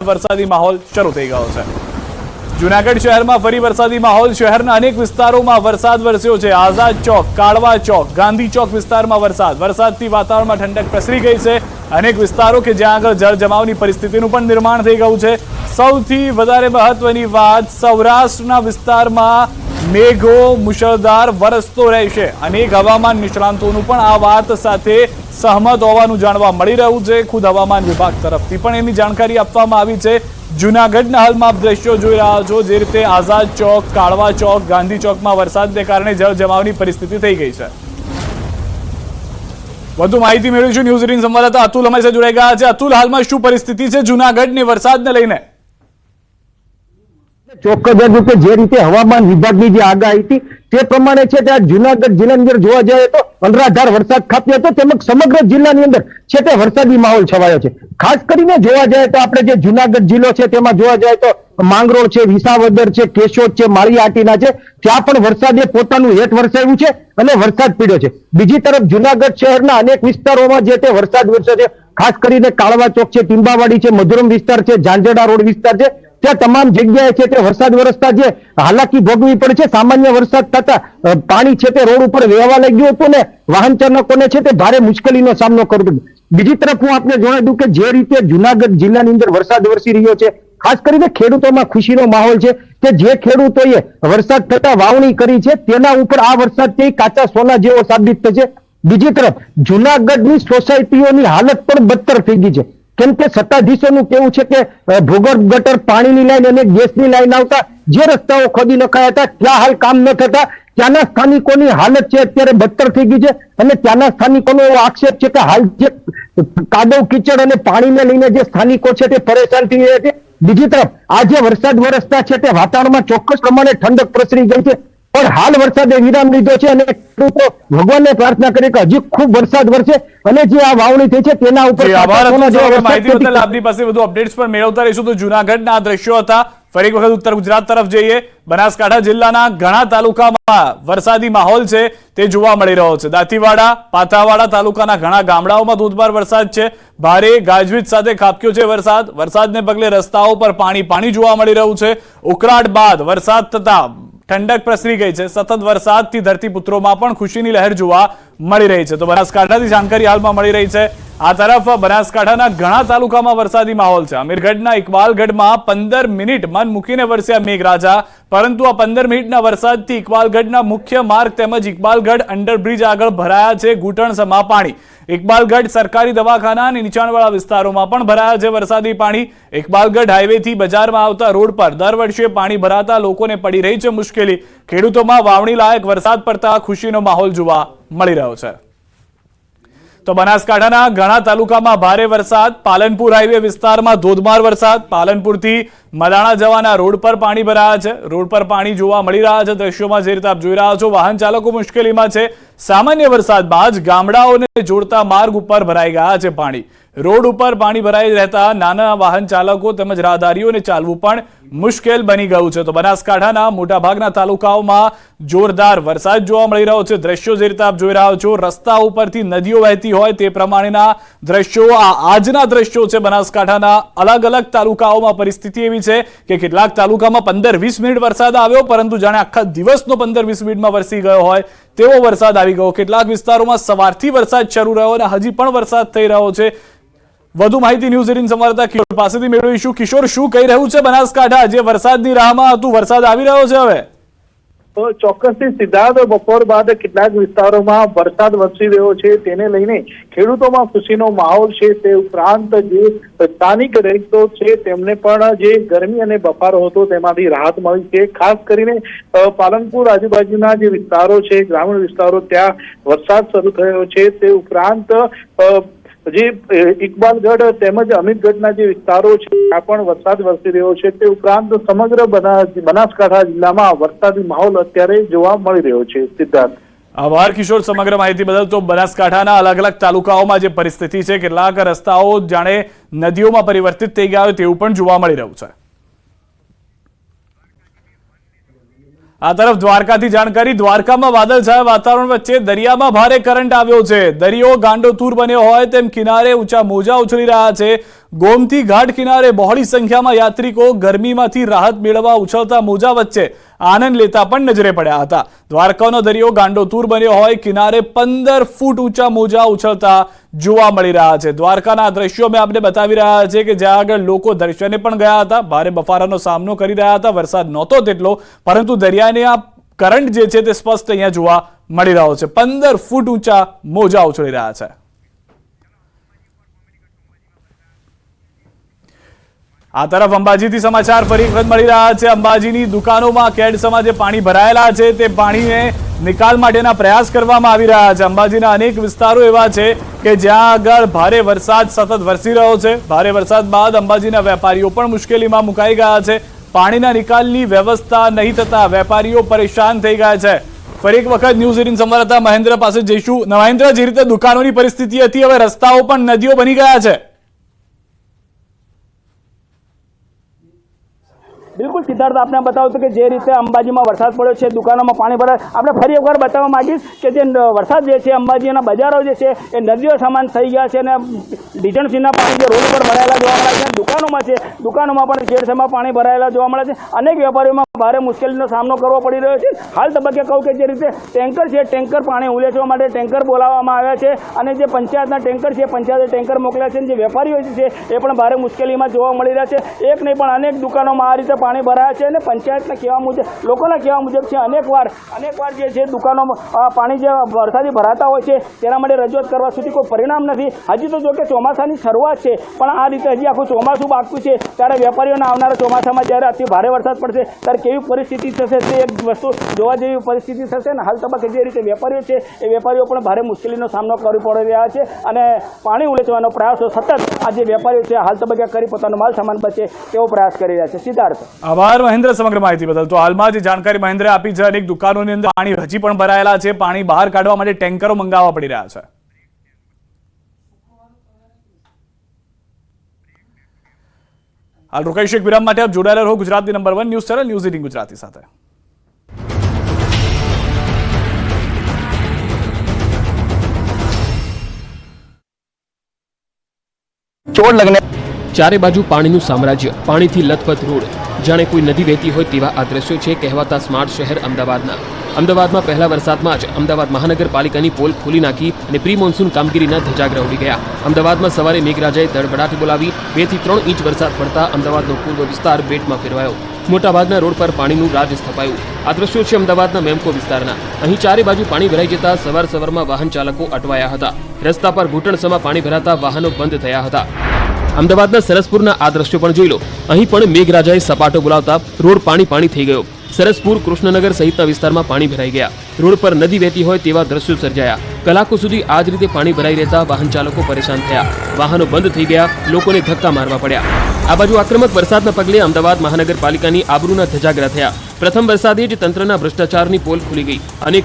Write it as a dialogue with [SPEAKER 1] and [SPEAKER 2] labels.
[SPEAKER 1] વરસાદી માહોલ શરૂ થઈ ગયો છે। જૂનાગઢ શહેરમાં ફરી વરસાદી માહોલ। શહેરના અનેક વિસ્તારોમાં વરસાદ વરસ્યો છે। આઝાદ ચોક, કાળવા ચોક, ગાંધી ચોક વિસ્તારમાં વરસાદથી વાતાવરણમાં ઠંડક પ્રસરી ગઈ છે। અનેક વિસ્તારો કે જ્યાં આગળ જળ જમાવની પરિસ્થિતિનું પણ નિર્માણ થઈ ગયું છે। સૌથી વધારે મહત્વની વાત, સૌરાષ્ટ્રના વિસ્તારમાં મેઘો મુશળધાર વરસતો રહેશે। અનેક હવામાન નિષ્ણાંતોનું પણ આ વાત સાથે સહમત હોવાનું જાણવા મળી રહ્યું છે। ખુદ હવામાન વિભાગ તરફથી પણ એની જાણકારી આપવામાં આવી છે। જૂનાગઢના હાલમાં આપ દ્રશ્યો જોઈ રહ્યા છો, જે રીતે આઝાદ ચોક, કાળવા ચોક, ગાંધી ચોકમાં વરસાદને કારણે જળ જમાવની પરિસ્થિતિ થઈ ગઈ છે। વધુ માહિતી મેળવીશું। ન્યૂઝ 18 સંવાદદાતા અતુલ અમારી સાથે જોડાઈ ગયા છે। અતુલ, હાલમાં શું પરિસ્થિતિ છે જૂનાગઢની વરસાદને લઈને?
[SPEAKER 2] ચોક્કસ કે જે રીતે હવામાન વિભાગની જે આગાહી હતી તે પ્રમાણે છે તે જૂનાગઢ જિલ્લાની અંદર જોવા જાય તો અનરાધાર વરસાદ ખાબક્યો હતો, તેમજ સમગ્ર જિલ્લાની અંદર છે તે વરસાદી માહોલ છવાયો છે। ખાસ કરીને જોવા જાય તો આપણે જે જૂનાગઢ જિલ્લો છે તેમાં જોવા જાય તો માંગરોળ છે, વિસાવદર છે, કેશોદ છે, માળિયાહાટીના છે, ત્યાં પણ વરસાદે પોતાનું હેત વરસાવ્યું છે અને વરસાદ પડ્યો છે। બીજી તરફ જૂનાગઢ શહેરના અનેક વિસ્તારોમાં જે તે વરસાદ વરસ્યો છે। ખાસ કરીને કાળવા ચોક છે, ટીંબાવાડી છે, મધુરમ વિસ્તાર છે, ઝાંઝરડા રોડ વિસ્તાર છે, ત્યાં તમામ જગ્યાએ છે તે વરસાદ વરસતા જે હાલાકી ભોગવી પડે છે। સામાન્ય વરસાદ થતા પાણી છે તે રોડ ઉપર વહેવા લાગ્યું હતું ને વાહન ચાલકોને છે તે ભારે મુશ્કેલીનો સામનો કરવો પડ્યો। બીજી તરફ હું આપને જણાવી દઉં કે જે રીતે જૂનાગઢ જિલ્લાની અંદર વરસાદ વરસી રહ્યો છે, ખાસ કરીને ખેડૂતોમાં ખુશીનો માહોલ છે કે જે ખેડૂતોએ વરસાદ થતા વાવણી કરી છે તેના ઉપર આ વરસાદ તે કાચા સોના જેવો સાબિત થશે। બીજી તરફ જૂનાગઢની સોસાયટીઓની હાલત પણ બદતર થઈ ગઈ છે, કેમ કે સત્તાધીશોનું કેવું છે કે ભૂગર્ભ ગટર, પાણીની લાઈન અને ગેસની લાઈન આવતા જે રસ્તાઓ ખોદી નખાયા હતા ત્યાં હાલ કામ ન થતા ત્યાંના સ્થાનિકોની હાલત છે અત્યારે બદતર થઈ ગઈ છે અને ત્યાંના સ્થાનિકોનો એવો આક્ષેપ છે કે હાલ જે કાદવ કીચડ અને પાણીને લઈને જે સ્થાનિકો છે તે પરેશાન થઈ રહ્યા છે। બીજી તરફ આ જે વરસાદ વરસતા છે તે વાતાવરણમાં ચોક્કસ પ્રમાણે ઠંડક પ્રસરી ગઈ છે, પણ હાલ વરસાદે વિરામ લીધો છે અને ખેડૂતો ભગવાનને પ્રાર્થના કરી કે હજી ખૂબ વરસાદ વરસે અને જે આ વાવણી થઈ છે તેના ઉપર
[SPEAKER 1] માહિતી બદલ આપની પાસે વધુ અપડેટ્સ પણ મેળવતા રહીશું। તો જૂનાગઢના આ દ્રશ્યો હતા। ફરી એક વખત ઉત્તર ગુજરાત તરફ જઈએ। બનાસકાંઠા જિલ્લાના ઘણા તાલુકામાં વરસાદી માહોલ છે તે જોવા મળી રહ્યો છે। દાંતીવાડા, પાથાવાડા તાલુકાના ઘણા ગામડાઓમાં ધોધમાર વરસાદ છે। ભારે ગાજવીજ સાથે ખાબક્યો છે વરસાદ। વરસાદને પગલે રસ્તાઓ પર પાણી જોવા મળી રહ્યું છે। ઉકળાટ બાદ વરસાદ થતા ઠંડક પ્રસરી ગઈ છે। સતત વરસાદથી ધરતીપુત્રોમાં પણ ખુશીની લહેર જોવા મળી રહી છે। તો બનાસકાંઠાથી જાણકારી હાલમાં મળી રહી છે। આ તરફ બનાસકાંઠાના ઘણા તાલુકામાં વરસાદી માહોલ છે। અમીરગઢના ઇકબાલગઢમાં 15 મિનિટ મન મૂકીને વરસ્યા મેઘરાજા, પરંતુ આ 15 મિનિટના વરસાદથી ઇકબાલગઢના મુખ્ય માર્ગ તેમજ ઇકબાલગઢ અંડરબ્રિજ આગળ ભરાયા છે ઘૂંટણસમા પાણી। ઇકબાલગઢ સરકારી દવાખાના અને નીચાણવાળા વિસ્તારોમાં પણ ભરાયા છે વરસાદી પાણી। ઇકબાલગઢ હાઈવેથી બજારમાં આવતા રોડ પર દર વર્ષે પાણી ભરાતા લોકોને પડી રહી છે મુશ્કેલી। ખેડૂતોમાં વાવણી લાયક વરસાદ પડતા ખુશીનો માહોલ જોવા મળી રહ્યો છે। તો બનાસકાંઠાના ઘણા તાલુકામાં ભારે વરસાદ। પાલનપુર હાઈવે વિસ્તારમાં ધોધમાર વરસાદ। પાલનપુરથી મદાણા જવાના રોડ પર પાણી ભરાયા છે। રોડ પર પાણી જોવા મળી રહ્યા છે દ્રશ્યોમાં, જે રીતે આપ જોઈ રહ્યા છો વાહન ચાલકો મુશ્કેલીમાં છે। સામાન્ય વરસાદમાં જ ગામડાઓને જોડતા માર્ગ ઉપર ભરાઈ ગયા છે પાણી। રોડ ઉપર પાણી ભરાઈ રહેતા નાના વાહન ચાલકો તેમજ રાહદારીઓને ચાલવું પણ મુશ્કેલ બની ગયું છે। તો બનાસકાંઠાના મોટાભાગના તાલુકાઓમાં જોરદાર વરસાદ જોવા મળી રહ્યો છે। દ્રશ્યો જે રીતે આપ જોઈ રહ્યા છો, રસ્તા ઉપરથી નદીઓ વહેતી હોય તે પ્રમાણેના દ્રશ્યો આજના દ્રશ્યો છે। બનાસકાંઠાના અલગ અલગ તાલુકાઓમાં પરિસ્થિતિ એવી છે કે કેટલાક તાલુકામાં 15-20 મિનિટ વરસાદ આવ્યો, પરંતુ જાણે આખા દિવસનો 15-20 મિનિટમાં વરસી ગયો હોય તેવો વરસાદ આવી ગયો। કેટલાક વિસ્તારોમાં સવારથી વરસાદ શરૂ રહ્યો અને હજી પણ વરસાદ થઈ રહ્યો છે। વધુ માહિતી ન્યૂઝ 18 સંવાદદાતા કિશોર પાસેથી મેળવીશું। કિશોર, શું કહી રહ્યું છે બનાસકાંઠા? જે વરસાદની રાહમાં હતું, વરસાદ આવી રહ્યો છે હવે?
[SPEAKER 3] તો ચોક્કસથી સિદ્ધાર્થ, બપોર બાદ કેટલાક વિસ્તારોમાં વરસાદ વરસી રહ્યો છે, તેને લઈને ખેડૂતોમાં ખુશીનો માહોલ છે। તે ઉપરાંત જે સ્થાનિક રહીશો છે તેમને પણ જે ગરમી અને બફારો હતો તેમાંથી રાહત મળી છે। ખાસ કરીને પાલનપુર આજુબાજુના જે વિસ્તારો છે, ગ્રામીણ વિસ્તારો, ત્યાં વરસાદ શરૂ થયો છે। તે ઉપરાંત જે ઇકબાલગઢ તેમજ અમીરગઢના જે વિસ્તારો છે ત્યાં પણ વરસાદ વરસી રહ્યો છે। તે ઉપરાંત સમગ્ર બનાસકાંઠા જિલ્લામાં વરસાદી માહોલ અત્યારે જોવા મળી રહ્યો છે। સિદ્ધાર્થ,
[SPEAKER 1] આભાર કિશોર સમગ્ર માહિતી બદલ। તો બનાસકાંઠાના અલગ અલગ તાલુકાઓમાં જે પરિસ્થિતિ છે, કેટલાક રસ્તાઓ જાણે નદીઓમાં પરિવર્તિત થઈ ગયા હોય તેવું પણ જોવા મળી રહ્યું છે। આ તરફ દ્વારકાથી જાણકારી। દ્વારકામાં વાદળછાયા વાતાવરણ વચ્ચે દરિયામાં ભારે કરંટ આવ્યો છે। દરિયો ગાંડોતુર બન્યો હોય તેમ કિનારે ઊંચા મોજા ઉછળી રહ્યા છે। ગોમતી ઘાટ કિનારે બહોળી સંખ્યામાં યાત્રિકો ગરમીમાંથી રાહત મેળવવા ઉછળતા મોજા વચ્ચે આનંદ લેતા પણ નજરે પડ્યા હતા। દ્વારકાનો દરિયો ગાંડોતુર બન્યો હોય, કિનારે 15 ફૂટ ઊંચા મોજા ઉછળતા જોવા મળી રહ્યા છે। દ્વારકાના આ દ્રશ્યો મેં આપને બતાવી રહ્યા છે કે જ્યાં આગળ લોકો દર્શને પણ ગયા હતા, ભારે બફારાનો સામનો કરી રહ્યા હતા। વરસાદ નહોતો તેટલો, પરંતુ દરિયાની આ કરંટ જે છે તે સ્પષ્ટ અહીંયા જોવા મળી રહ્યો છે। 15 ફૂટ ઊંચા મોજા ઉછળી રહ્યા છે। આ તરફ અંબાજીથી સમાચાર ફરી વખત મળી રહ્યા છે। અંબાજીની દુકાનોમાં કેડ સમાજે પાણી ભરાયેલા છે, તે પાણીને નિકાલ માટેના પ્રયાસ કરવામાં આવી રહ્યા છે। અંબાજીના અનેક વિસ્તારો એવા છે કે જ્યાં આગળ ભારે વરસાદ સતત વરસી રહ્યો છે। ભારે વરસાદ બાદ અંબાજીના વેપારીઓ પણ મુશ્કેલીમાં મુકાઈ ગયા છે। પાણીના નિકાલની વ્યવસ્થા નહીં થતા વેપારીઓ પરેશાન થઈ ગયા છે। ફરી એક વખત ન્યૂઝ 18 સંવાદદાતા મહેન્દ્ર પાસે જઈશું। મહેન્દ્ર, જે રીતે દુકાનોની પરિસ્થિતિ હતી, હવે રસ્તાઓ પણ નદીઓ બની ગયા છે।
[SPEAKER 4] बिल्कुल सिद्धार्थ, आपने बताओ कि जे रीते अंबाजी में वरसाद पड़ो है, दुकानों में पानी भराय। आपने फरी एक बार बतावा मांगीश कि जे वरसाद जे छे अंबाजीना बजारो जे छे ए नदीओ समान थई गया छे ने डिजनसीना पानी जे रोड पर भरायेला जोवा मळे छे। दुकानों में पण घेरसमा पानी भरायेला जोवा मळे छे। अनेक वेपारीओ में भारे मुश्केलीनो सामनो करवो पड़ी रह्यो छे। हाल तबक्के कहूं कि जे रीते टेंकर छे, टेंकर पाणी उलेचवा माटे टेंकर बोलाववामां आव्या छे अने जे पंचायतना टेंकर छे, पंचायते टेंकर मोकल्या छे। जे वेपारीओ छे ए पण भारे मुश्केलीमां जोवा मळी रह्या छे। एक नहीं पण अनेक दुकानों में आ रीते पाणी भराया छे। पंचायतना कहेवा मुजब, लोकोना कहेवा मुजब छे अनेक वार जे छे दुकानों पाणी जे वरसादी भराता होय छे तेना माटे रजूआत करवा सुधी कोई परिणाम नहीं। हजी तो जो कि ચોમાસાની શરૂઆત છે, પણ આ રીતે હજી આખું ચોમાસું બાકી છે, ત્યારે વેપારીઓને આવનારા ચોમાસામાં જ્યારે અતિ ભારે વરસાદ પડશે ત્યારે કેવી પરિસ્થિતિ થશે તે એક વસ્તુ જોવા જેવી પરિસ્થિતિ થશે। ને હાલ તબક્કે જે રીતે વેપારીઓ છે એ વેપારીઓ પણ ભારે મુશ્કેલીનો સામનો કરી પડી રહ્યા છે અને પાણી ઉલેચવાનો પ્રયાસો સતત આ જે વેપારીઓ છે હાલ તબક્કે કરી પોતાનો માલ સામાન બચે તેવો પ્રયાસ કરી રહ્યા છે। સિદ્ધાર્થ,
[SPEAKER 1] આભાર મહેન્દ્ર સમગ્ર માહિતી બદલ। તો હાલમાં જે જાણકારી મહેન્દ્રે આપી છે, અનેક દુકાનોની અંદર પાણી હજી પણ ભરાયેલા છે, પાણી બહાર કાઢવા માટે ટેન્કરો મંગાવવા પડી રહ્યા છે। હાલ રોકાઈશું એક વિરામ માટે। આપ જોડાયેલા રહો ગુજરાતની number 1 news channel news 18 Gujarati સાથે।
[SPEAKER 5] ચારે બાજુ પાણીનું સામ્રાજ્ય, પાણીથી લથપથ રોડ, જાણે કોઈ નદી વહેતી હોય તેવા આ દ્રશ્યો છે કહેવાતા સ્માર્ટ શહેર અમદાવાદના। અમદાવાદમાં પહેલા વરસાદમાં જ અમદાવાદ મહાનગરપાલિકાની પોલ ખોલી નાખી અને પ્રી મોન્સૂન કામગીરીના ધજાગરા ઉડી ગયા। અમદાવાદમાં સવારે મેઘરાજાએ ધડબડાટી બોલાવી 2 થી 3 ઇંચ વરસાદ પડતા અમદાવાદનો પૂર્વ વિસ્તાર બેટમાં ફેરવાયો। મોટાભાગના રોડ પર પાણીનું રાજ સ્થપાયું। આ દ્રશ્યો છે અમદાવાદના મેમકો વિસ્તારના। અહીં ચારે બાજુ પાણી ભરાઈ જતા સવારમાં વાહન ચાલકો અટવાયા હતા। રસ્તા પર ઘૂંટણસમાં પાણી ભરાતા વાહનો બંધ થયા હતા। અમદાવાદના સરસપુરના આ દ્રશ્યો પણ જોઈ લો। અહીં પણ મેઘરાજાએ સપાટો બોલાવતા રોડ પાણી થઈ ગયો। સરસપુર, કૃષ્ણનગર સહિતના વિસ્તારમાં પાણી ભરાઈ ગયા। રોડ પર નદી વહેતી હોય તેવા દ્રશ્યો સર્જાયા। કલાકો સુધી આ જ રીતે પાણી ભરાઈ રહેતા વાહન ચાલકો પરેશાન થયા। વાહનો બંધ થઈ ગયા, લોકોને ધક્કા મારવા પડ્યા। આ બાજુ આક્રમક વરસાદના પગલે અમદાવાદ મહાનગરપાલિકાની આબરૂના ધજાગરા થયા। પ્રથમ વરસાદે જ તંત્રના ભ્રષ્ટાચારની પોલ ખુલી ગઈ। અનેક